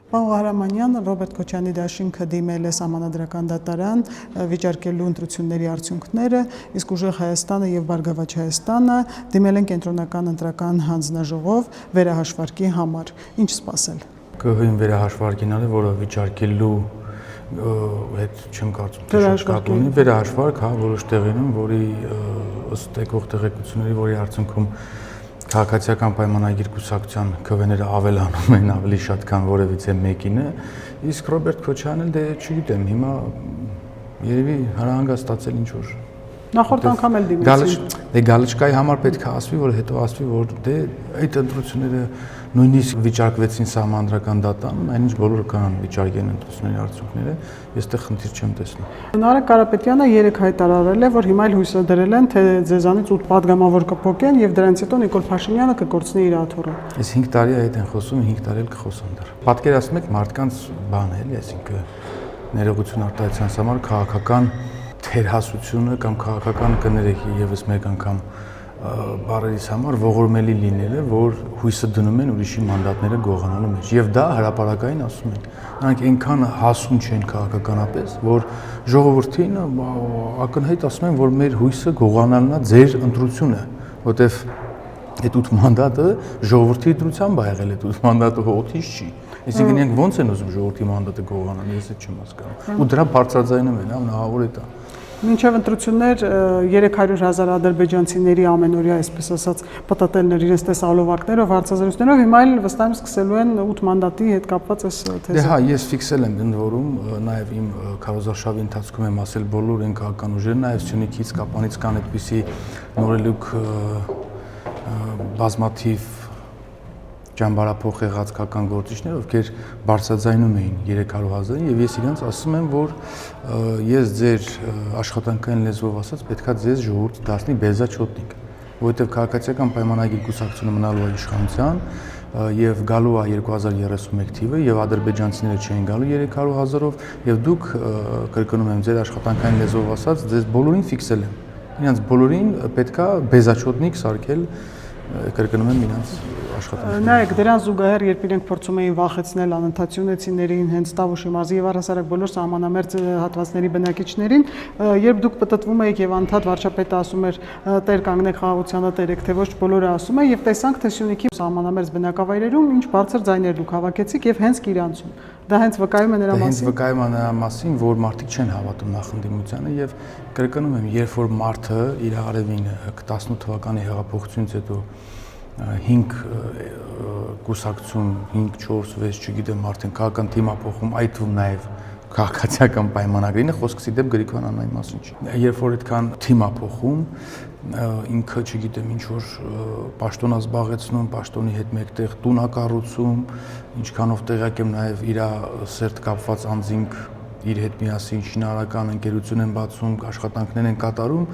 Պարոն Ղահրամանյան, Ռոբերտ Քոչյանի դաշինքը դիմել է Սահմանադրական դատարան վիճարկելու ընտրությունների արդյունքները, իսկ Ուժեղ Հայաստանը եւ Բարգավաճ Հայաստանը դիմել են Կենտրոնական ընտրական հանձնաժողով վերահաշվարկի համար։ Ինչ սպասել։ ԿՀ-ին վերահաշվարկին արել, որը վիճարկելու հետ չեմ կարծում վերահաշվարկ, հա, որոշ տեղերում, որի ըստ եկող տեղեկությունների, որի արդյունքում քաղաքացիական պայմանագիր կուսակցության ԿՎՆ-ները ավելանում են ավելի շատ, քան որևիցե մեկինը, իսկ Ռոբերտ Քոչյանն դե չգիտեմ, հիմա երևի հրահանգստացել ինչ որ Նախորդ անգամ էլ դիմեցին։ Դե Գալչկայի համար պետք է ասվի, որ հետո ասվի, որ դե այդ ընտրությունները նույնիսկ վիճարկվեցին Սահմանադրական դատարանում, այնինչ բոլորը կանան վիճարկեն ընտրությունների արդյունքները, ես դե խնդիր չեմ տեսնում։ Նարեկ Կարապետյանը երեք հայտարարել է, որ հիմա էլ հույսը դրել են, թե ձեզանից 8 падգամավոր կփոկեն եւ դրանից հետո Նիկոլ Փաշինյանը կկորցնի իր աթոռը։ Ես 5 տարի այդ են խոսում, 5 տարի էլ կխոսան դեռ։ Պատկերացնում եք մարդկանց բան է, էլի, այսինքն ներողություն արտահայտության համար քաղաքական թերհասությունը կամ քաղաքական կներեքի եւս մեկ անգամ բարերից համար ողորմելի լինելը, որ հույսը դնում են ուրիշի մանդատները գողանալու մեջ։ Եվ դա հրապարակային ասում են։ Նրանք այնքան հասուն չեն քաղաքականապես, որ ժողովրդին ակնհայտ ասում են, որ մեր հույսը գողանալն է ձեր ընտրությունը, որտեվ այդ 8 մանդատը ժողովրդի ընտրությամբ ա եղել, այդ 8 մանդատը հոթից չի։ Այսինքն իրենք ո՞նց են ուզում ժողովրդի մանդատը գողանան, ես էլ չեմ հասկանում։ Ու դրա բարձրաձայնում են, ամենահավոր է դա։ Մինչև ընտրություններ 300,000 ադրբեջանցիների ամենօրյա, այսպես ասած, պտտելներ իրենց տեսահոլովակներով, հարցազրույցներով, հիմա էլ վստահ եմ սկսելու են 8 մանդատի հետ կապված այս թեզը։ Դե հա, ես ֆիքսել եմ ընդ որում, նաև իմ քարոզարշավի ընթացքում եմ ասել բոլոր այն քաղաքական ուժերն, նաև Սյունիքից, Կապանից կան այդպիսի նորելուկ բազմաթիվ ճամբարափոխ եղած քաղաքական գործիչներ, ովքեր բարձրաձայնում էին 300,000-ին եւ ես իրենց ասում եմ, որ ես ձեր աշխատանքային լեզվով ասած պետքա ձեզ ժողովուրդ դարձնի բեզաչոտնիկ, որովհետեւ քաղաքացիական պայմանագիր կուսակցությունը մնալու է իշխանության եւ գալու է 2031 թիվը եւ ադրբեջանցիները չեն գալու 300,000-ով եւ դուք կրկնում եմ ձեր աշխատանքային լեզվով ասած ձեզ բոլորին ֆիքսել եմ։ Իրանց բոլորին պետքա բեզաչոտնիկ սարքել կրկնում եմ իրանց աշխատանքը։ Նայեք, դրան զուգահեռ, երբ իրենք փորձում էին վախեցնել անընդհատ սյունեցիներին, հենց Տավուշի մարզի եւ առհասարակ բոլոր սահմանամերձ հատվածների բնակիչներին, երբ դուք պտտվում եք եւ անընդհատ վարչապետը ասում էր տեր կանգնեք խաղաղությանը տերեք, թե ոչ բոլորը ասում են եւ տեսանք թե Սյունիքի սահմանամերձ բնակավայրերում ինչ բարձր ձայներ դուք հավաքեցիք եւ հենց Կիրանցում։ Դա հենց վկայում է նրա մասին։ Հենց վկայում է նրա մասին, որ մարդիկ չեն հավատում նախնդիմությանը եւ կրկնում եմ, երբ որ մարդը իր արևին 18 թվականի հեղափոխությունից հետո 5 կուսակցություն, 5, 4, 6, չգիտեմ, արդեն քաղաքական թիմափոխում, այդ թվում նաև քաղաքացիական պայմանագրին է, խոսքս իդեպ Գրիգորյան Աննայի մասին չի։ Երբ որ այդքան թիմափոխում, ինքը, չգիտեմ, ինչ որ պաշտոնա զբաղեցնում, պաշտոնի հետ մեկտեղ տուն կառուցում, ինչքանով տեղյակ եմ նաև իր սերտ կապված անձինք իր հետ միասին շինարարական ընկերություն են բացում, աշխատանքներ են կատարում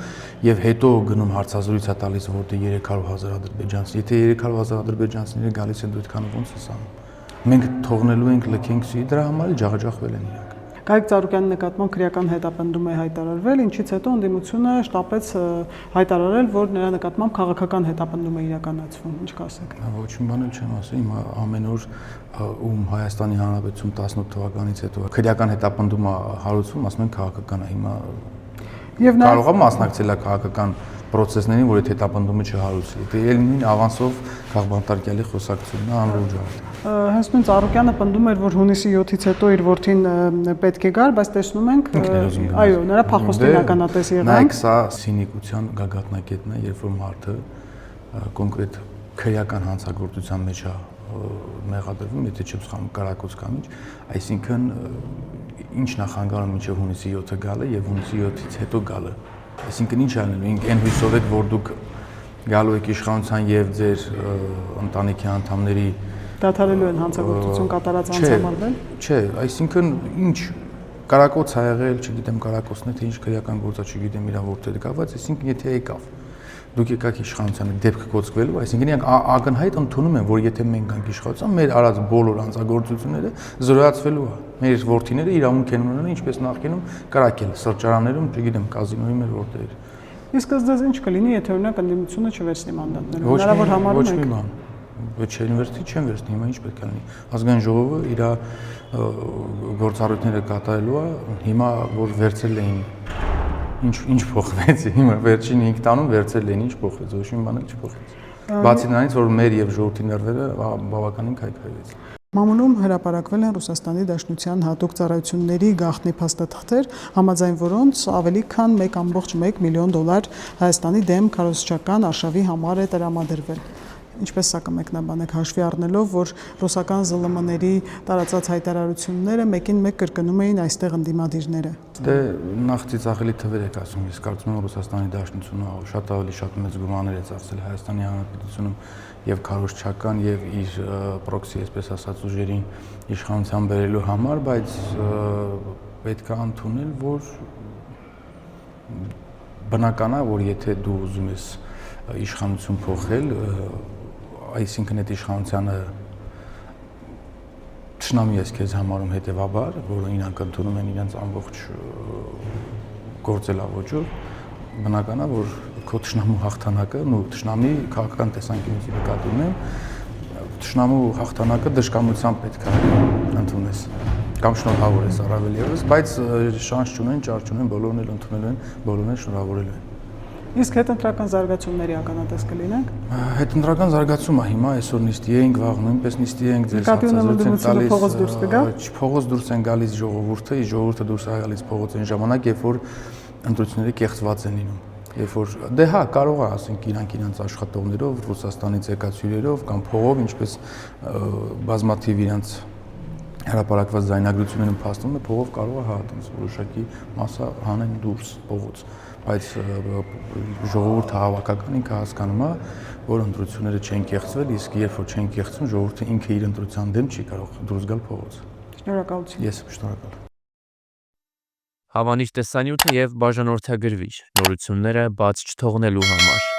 եւ հետո գնում հարցազրույց է տալիս, որտեղ 300,000 ադրբեջանցի, եթե 300,000 ադրբեջանցիները գալիս են, դու այդքանը ո՞նց ես անում։ Մենք թողնելու ենք լքենք սի, դրա համար էլ ջախջախվել են իրանք։ Գայք Ծառուկյանի նկատմամբ քրեական հետապնդում է հայտարարվել, ինչից հետո ընդդիմությունը շտապեց հայտարարել, որ նրա նկատմամբ քաղաքական հետապնդում է իրականացվում։ Ինչ կասեք։ Ոչ մի բան չեմ ասի, հիմա ամեն օր ում Հայաստանի Հանրապետություն 18 թվականից հետո քրեական հետապնդում է հարուցում, ասում են քաղաքական է, հիմա եւ կարող է մասնակցել է քաղաքական process-ներին, որ այդ հետապնդումը չհարուցի։ Դե ելնին ավանսով քաղբանտարկյալի խոսակցությունն է անրոջ է։ Հենց նույն Ծառուկյանը պնդում էր, որ հունիսի 7-ից հետո իր որդին պետք է գար, բայց տեսնում ենք, այո, նրա փախոստին ականատես եղանք։ Նայեք, սա սինիկության գագաթնակետն է, երբ որ մարդը կոնկրետ քրեական հանցագործության մեջ է մեղադրվում, եթե չեմ սխալվում, կարակոց կամ ինչ, այսինքն ինչ նախանգարում մինչև հունիսի 7-ը գալը եւ հունիսի 7-ից հետո գալը։ Այսինքն ինչ անելու ենք այն հույսով եք, որ դուք գալու եք իշխանության եւ ձեր ընտանիքի անդամների դադարելու են հանցագործություն կատարած անցամարվել։ Չէ, այսինքն ինչ կարակոց ա եղել, չգիտեմ կարակոցն է թե ինչ քրեական գործա, չգիտեմ իրա որտեղ գաված, այսինքն եթե եկավ դուք եկաք իշխանությանը դեպք կոծկվելու, այսինքն իրանք ակնհայտ ընդունում են, որ եթե մենք գանք իշխանության, մեր արած բոլոր հանցագործությունները զրոյացվելու է։ Մեր որդիները իրավունք են ունենալու, ինչպես նախկինում կրակել սրճարաններում, չգիտեմ, կազինոյի մեր որտեղ։ Իսկ ըստ ձեզ ինչ կլինի, եթե օրինակ ընդդիմությունը չվերցնի մանդատները։ Հնարավոր համարում եք։ Ոչ մի բան։ Չէ, ինվերսիտի չեն վերցնի, հիմա ինչ պետք է լինի։ Ազգային ժողովը իր գործառույթները կատարելու է, հիմա որ վերցել էին ինչ փոխվեց, հիմա վերջին 5 տանում վերցել էին, ինչ փոխվեց, ոչ մի բան էլ չփոխվեց։ Բացի նրանից, որ մեր եւ ժողովրդի ներվերը բավականին քայքայվեց։ Մամուլում հրապարակվել են Ռուսաստանի Դաշնության հատուկ ծառայությունների գաղտնի փաստաթղթեր, համաձայն որոնց ավելի քան 1.1 միլիոն դոլար Հայաստանի դեմ քարոզչական արշավի համար է տրամադրվել։ Ինչպես սա կմեկնաբանեք հաշվի առնելով, որ ռուսական ԶԼՄ-ների տարածած հայտարարությունները մեկին մեկ կրկնում էին այստեղ ընդդիմադիրները։ Դե նախ ծիծաղելի թվեր եք ասում, ես կարծում եմ Ռուսաստանի Դաշնությունը շատ մեծ գումարներ է ծախսել Հայաստանի Հանրապետությունում եւ քարոզչական եւ իր պրոքսի, այսպես ասած, ուժերին իշխանության բերելու համար, բայց պետք է ընդունել, որ բնական է, որ եթե դու ուզում ես իշխանություն փոխել, այսինքն այդ իշխանությանը թշնամի ես քեզ համարում հետևաբար, որը իրանք ընդունում են իրենց ամբողջ գործելավոճով, բնական է, որ քո թշնամու հաղթանակը, թշնամի քաղաքական տեսանկյունից նկատի ունեմ, թշնամու հաղթանակը դժկամությամբ պետք է ընդունես կամ շնորհավոր ես առավել եւս, բայց շանս չունեն, ճար չունեն, բոլորն էլ ընդունել են, բոլորն էլ շնորհավորել են։ Իսկ հետընտրական զարգացումների ականատես կլինենք։ Հետընտրական զարգացումը հիմա այսօր նիստի ենք, վաղ նույնպես նիստի ենք, ձեր հարցազրույցին տալիս, փողոց դուրս կգա։ Փողոց դուրս են գալիս ժողովուրդը, ժողովուրդը դուրս է գալիս փողոց այն ժամանակ, երբ որ ընտրությունները կեղծված են լինում։ Երբ որ դե հա կարող է ասենք իրանք իրենց աշխատողներով, Ռուսաստանից եկած հյուրերով կամ փողով, ինչպես բազմաթիվ իրենց հրապարակված ձայնագրություններում փաստում է, փողով կարող է հա այդպես որոշակի մասը հանեն դուրս փողոց, բայց ժողովուրդը հավաքական ինքը հասկանում է, որ ընտրությունները չեն կեղծվել, իսկ երբ որ չեն կեղծվում, ժողովուրդը ինքը իր ընտրության դեմ չի կարող դուրս գալ փողոց։ Շնորհակալություն։ Ես շնորհակալ եմ։ Հավանիչ տեսանյութը եւ բաժանորդագրվիչ նորությունները բաց չթողնելու համար